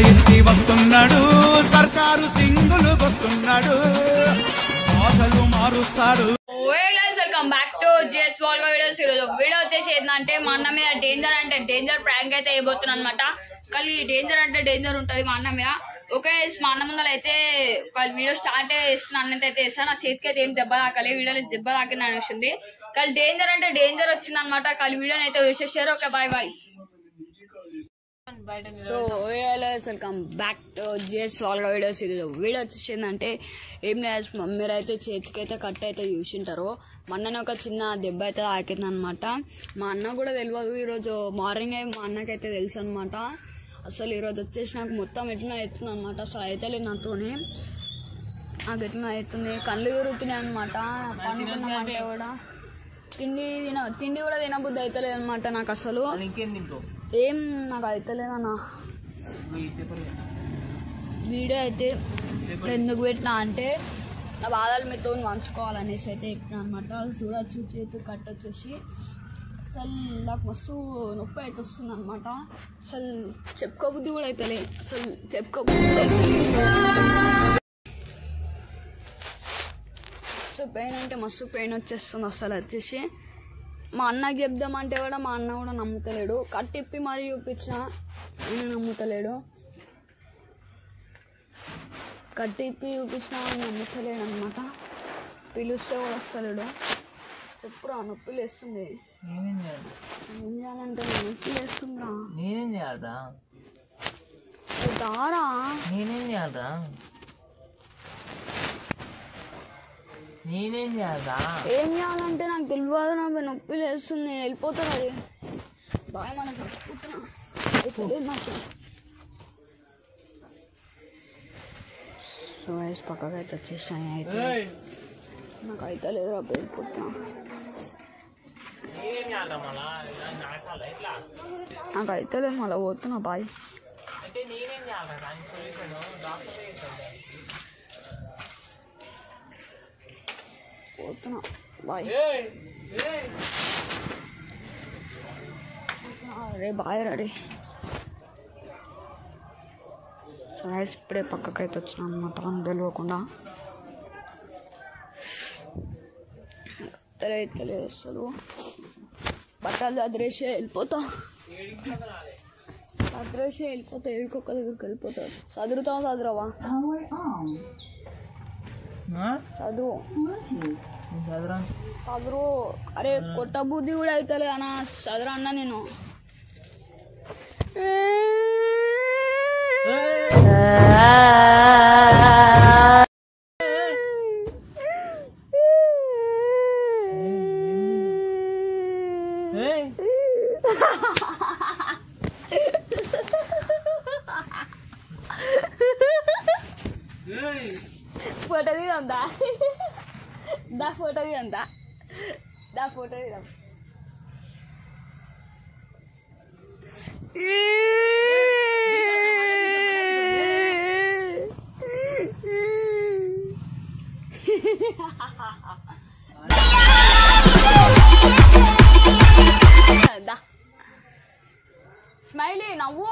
ఎత్తి వస్తున్నాడు సర్కారు సింగులు వస్తున్నాడు ఆశలు మారుస్తాడు. వెల్కమ్ బ్యాక్ టు జిఎస్ వాల్గా వీడియోస్. ఈరోజు వీడియో వచ్చేసి ఏంటంటే మా అన్న మీద డేంజర్ అంటే డేంజర్ ప్రాంక్ అయితే వేయబోతున్నా అనమాట. కానీ డేంజర్ అంటే డేంజర్ ఉంటుంది మా అన్న మీద. ఓకే, మా అన్న ముందర అయితే ఒక వీడియో స్టార్ట్ చేస్తున్నా అన్నట్టు అయితే వేస్తాను. నా చేతికి అయితే ఏం దెబ్బ తాకలే, వీడియోలో దెబ్బ తాకింది అనిపిస్తుంది. కానీ డేంజర్ అంటే డేంజర్ వచ్చింది అనమాట. కానీ వీడియోని అయితే వేసేసారు. Okay, bye bye. So welcome back to GS వాల్గా వీడియోస్. వీడియో వచ్చేసి ఏంటంటే ఏం లేదు, మీరైతే చేతికి అయితే కట్ అయితే చూసింటారు. మా అన్నని ఒక చిన్న దెబ్బ అయితే తాకింది అనమాట. మా అన్న కూడా తెలియదు, ఈరోజు మార్నింగ్ మా అన్నకైతే తెలుసు అనమాట. అసలు ఈరోజు వచ్చేసి నాకు మొత్తం ఎట్లా అవుతుంది అనమాట. అసలు అయితే నాతోనే నాకు ఎట్లా అవుతుంది, కళ్ళు తిరుగుతున్నాయి అనమాట. పండుకున్నామంటే కూడా తిండి కూడా తినబుద్ధి అవుతలేదు అనమాట నాకు. అసలు ఏం నాకు అవుతలేదన్నా. వీడియో అయితే ఎందుకు పెట్టినా అంటే నా బాధలు మీతో పంచుకోవాలనేసి అయితే పెట్టినా అనమాట. చూడొచ్చు చేతి కట్ వచ్చేసి అసలు నాకు మస్తు నొప్పి అయితే వస్తుంది అనమాట. అసలు చెప్పుకోబుద్ధి కూడా అవుతలే, అసలు చెప్పుకోబుద్ధి మస్తు పెయిన్ అంటే మస్తు పెయిన్ వచ్చేస్తుంది. అసలు వచ్చేసి మా అన్నకి చెప్దామంటే కూడా మా అన్న కూడా నమ్ముతలేడు. కట్టిప్పి మరీ చూపించిన ఆయన నమ్ముతలేడు, కట్టిప్పి చూపించిన నమ్ముతలేడు అనమాట. పిలుస్తే కూడా వస్తలేడు. చెప్పురా, నొప్పి లేస్తుంది. ఏం చేయాలంటే నొప్పి లేస్తుందిరా. నేనేం చేయాలరా? దారా నేనేం చేయాలరా? నేనేం చేయాలరా? ఏం చేయాలంటే నాకు తెలియదు, నాకు నొప్పి లేస్తుంది. నేను వెళ్ళిపోతాను. అది బాగా మనకు వెళ్ళిపోతున్నా తెలియదు నాకు. సో వయసు పక్కగా అయితే వచ్చేసాయి. అయితే నాకు అయితే లేదు, రా వెళ్ళిపోతున్నా. నాకు అయితే లేదు, మళ్ళీ పోతున్నా. బాయ్. పోతున్నా, బాయ్. అరే బాయ్ రే. రైస్ ఇప్పుడే పక్కకైతే వచ్చినా అనమాట, తెలియకుండా. తెలియదు అసలు. బట్టలు అదిరేసి వెళ్ళిపోతా, అదిరేసి వెళ్ళిపోతా. ఏడుకొక్క దగ్గరికి వెళ్ళిపోతా. చదువుతావా? చదువురావా? చదువు. అరే కొట్ట బుద్ధి కూడా అవుతలే అన్న. చదువు అన్న నేను. ఫోటో తీద్దా? దా ఫోటో తీద్దా? దా ఫోటో తీద్దాం. దా స్మైలీ నవ్వు.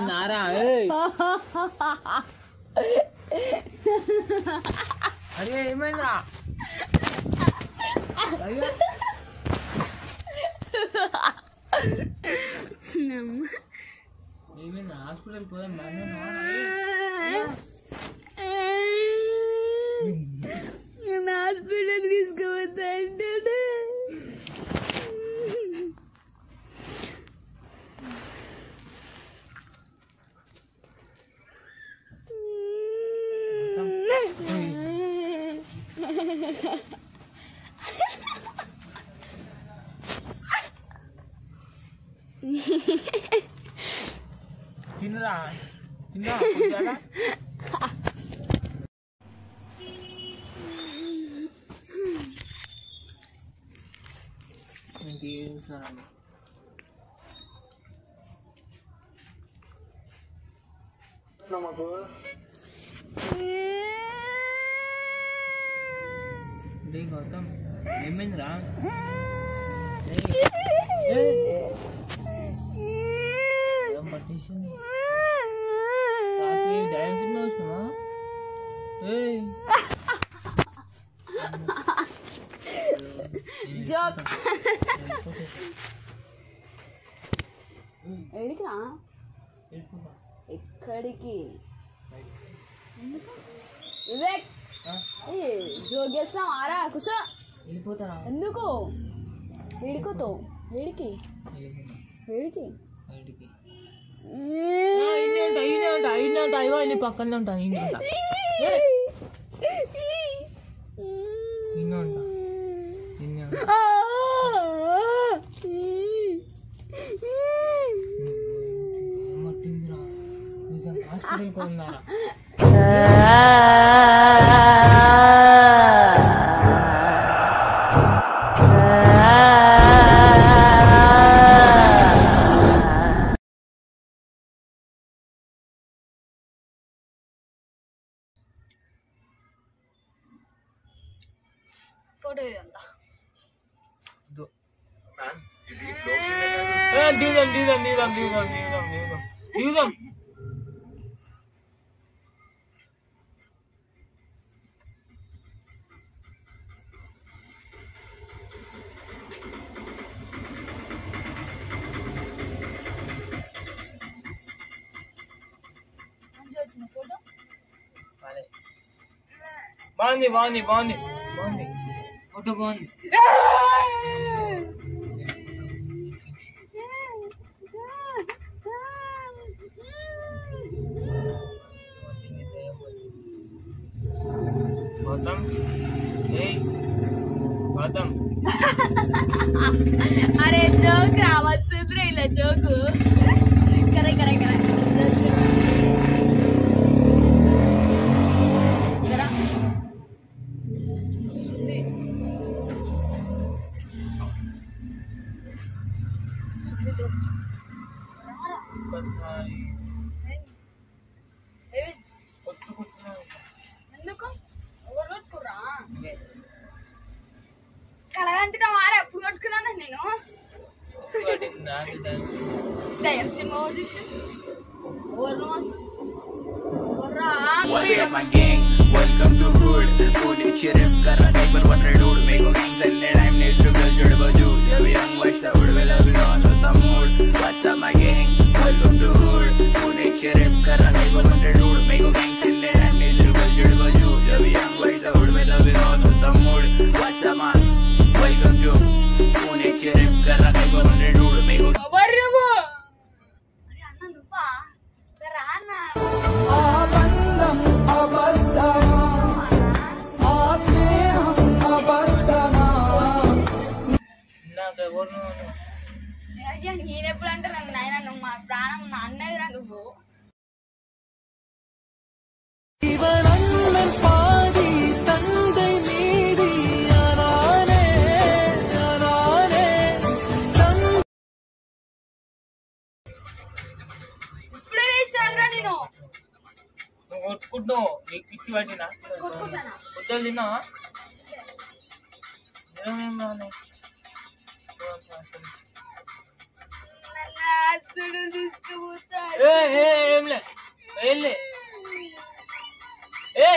నారా అరే ఏమైందిరా? ఏమైంది? హాస్పిటల్ పోదాం. తినరా తిన్నా ఇంకేసాను మాకు గౌతమ్ ఏమైందిరా ఏం పట్టేసింది రాత్రి దయం సినిమా వచ్చినావా జోక్ ఎక్కడికి ఎక్కడికి వివేక్ జోక్ చేస్తాం ఆరా కూర్చో వెళ్ళిపోతారా ఎందుకు వేడుకోతో వేడికి వేడికి అయ్యో ఇన్ని పక్కనే ఉంటా ఇన్ని ఉంటా హాస్పిటల్ కొన్నారా ఫోటో ఇదంతా దిగుదాం ఫోటో బాగుంది ఫోటో బాగుంది గౌతమ్ గౌతమ్ అరే జోక్ రావచ్చు ఇలా జోకు కరే ఎందుకు ఎవరు కొట్టుకురా కలగంటున్నా మారా ఎప్పుడు కొట్టుకున్నాను నేను దయ్యం సినిమా చూసి ఎవరు What's up my gang? Welcome to Hood. Food is sheriff kara type पर 100 dude. Meko gang selle time next to girl jod baju. Yeah we young watch the hood well we on with the mood. What's up my gang? Welcome to Hood. Food is sheriff kara type पर 100 dude. Meko gang selle time next to girl jod baju. Yeah we young watch the hood well we on with the mood. What's up man? Welcome to Food is sheriff kara type पर 100 dude. Meko నేనెప్పుడు అంటే నన్ను నాయన నువ్వు మా ప్రాణం నా అన్నదిరా నువ్వు ఇప్పుడే వేసానురా నేను కొట్టుకుంటున్నావు నీకు పిచ్చి పట్టినా కొట్టుకుంటానా పొద్దులు తిన్నావా ఏంలే వెళ్ళే ఏ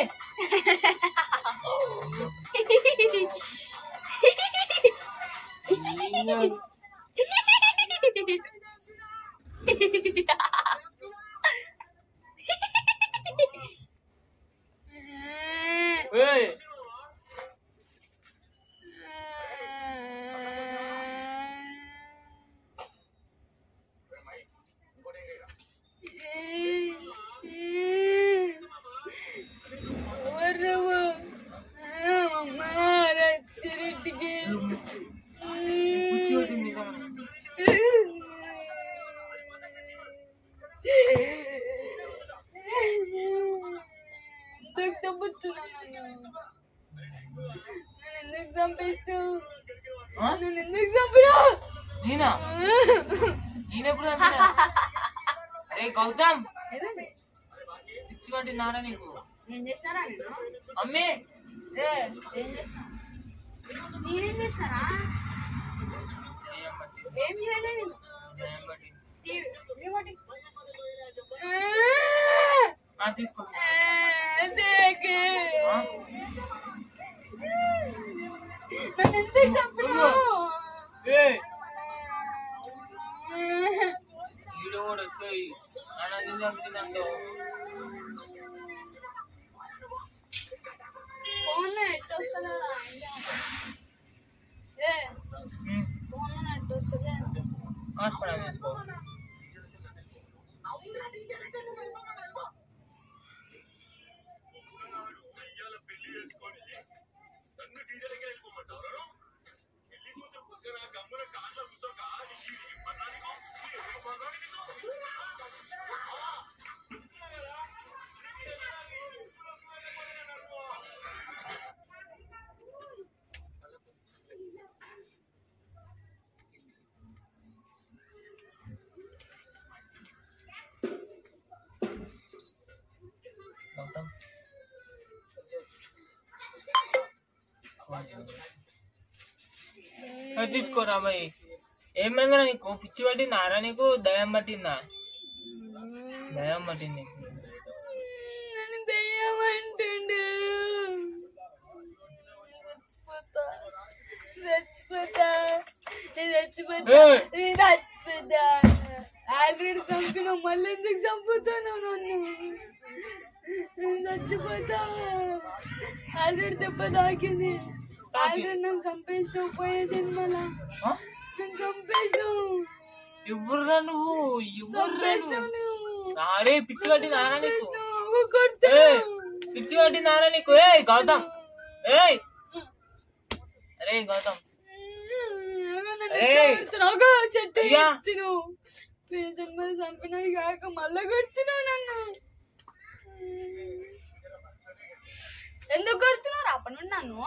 చంపుతున్నా నన్ను ఎందుకు చంపేస్తావు నన్ను ఎందుకు చంపినా నేనా నేనెప్పుడు చంపినా? అరే గౌతమ్ పిచ్చి పట్టినారా నీకు? ఏం చేసినారా నేను అమ్మే ఏం చేసినా నేనేం చేసినారా ఏం చేయలేదు తీసుకో వీడియో కూడా వస్తాయి ఆనందం చంపుతుందంటో ఫోన్లో నెట్ వస్తుందా ఫోన్లో నెట్ వస్తుంది హాస్పిటల్ తీసుకో తీసుకోరా బాయ్. ఏమైందిరా నీకు? పిచ్చి పట్టిందారా నీకు? దయ్యం పట్టిందా? దయ్యం పట్టింది. దయ్యం అంటుండు చచ్చిపోతా ఆల్రెడీ చంపిన మళ్ళీ ఎందుకు చంపుతాను నన్ను? చచ్చిపోతా ఆల్రెడీ దెబ్బ తాకింది. ఆల్రెడీ నన్ను చంపేసావు పోయే జన్మలా నన్ను చంపేసావు. ఎవర్రా నువ్వు? అరే పిచ్చి పట్టిందారా నీకు? పిచ్చి పట్టిందారా నీకు? ఏ గౌతమ్ అరే గౌతమ్ చెట్టు జన్మలు చంపినవి కాక మళ్ళా కొడుతున్నావు నన్ను. ఎందుకు కొడుతున్నావు? అప్పటి నుండి నన్ను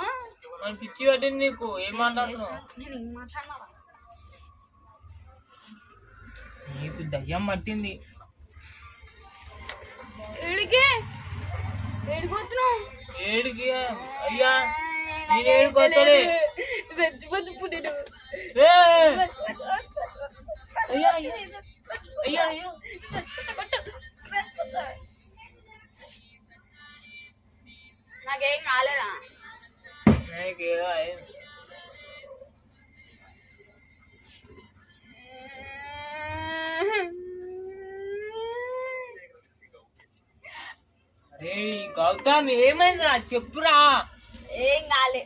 పిచ్చి పట్టింది నీకు. ఏం మాట్లాడుతున్నావు? నేను ఏం మాట్లాడినా? నీకు దయ్యం పట్టింది. ఏడికి ఏడిపోతున్నావు? ఏడికి అయ్యా నేను ఏడుకోతలే. చచ్చిపోతు పుట్టిడు అయ్యా అయ్యా అయ్యా అయ్యా నాకేం కాలేదా? అరే గౌతమ్ ఏమైందిరా చెప్పురా. ఏం కాలే.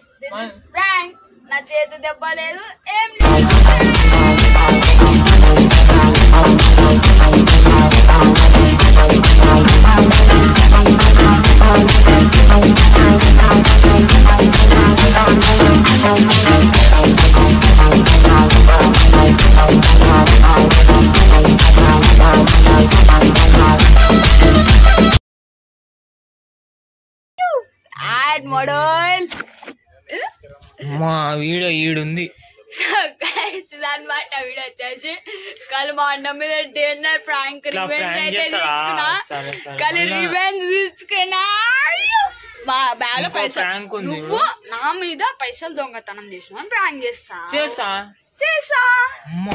ప్రాంక్. నా చేతి దెబ్బ లేదు ఏం లేదు. యాడ్ మోడల్ మా వీడియో ఈడుంది అనమాట. వీడియో వచ్చేసి కలు మా అన్న మీద డిన్నర్ ప్రాంక్ రివెంజ్ అయితే తీసుకున్నా. కలు రివెంజ్ తీసుకున్నా. మా బ్యాగ్ లో పైసలు నువ్వు నా మీద పైసలు దొంగతనం చేసిన ప్రాంక్ చేస్తా చేసా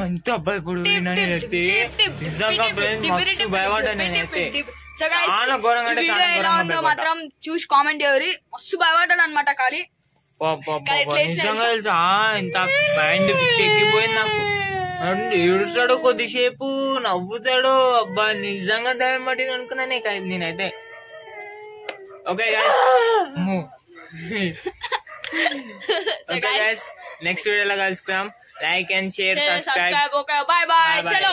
ఎంత భయపడు మాత్రం చూసి కామెంట్ చేయరు. మస్తు భయపడ్డాడు అనమాట. ఖాళీ నిజంగా తెలుసా ఇంత మైండ్ పిచ్చి ఎక్కిపోయింది నాకు. ఏడుస్తాడు కొద్దిసేపు నవ్వుతాడు. అబ్బా నిజంగా దయ్యం పట్టింది అనుకున్నా నేనైతే. ఓకే నెక్స్ట్ వీడియోలో కలుసుకున్నాం. Like and share subscribe. Okay bye bye చలో.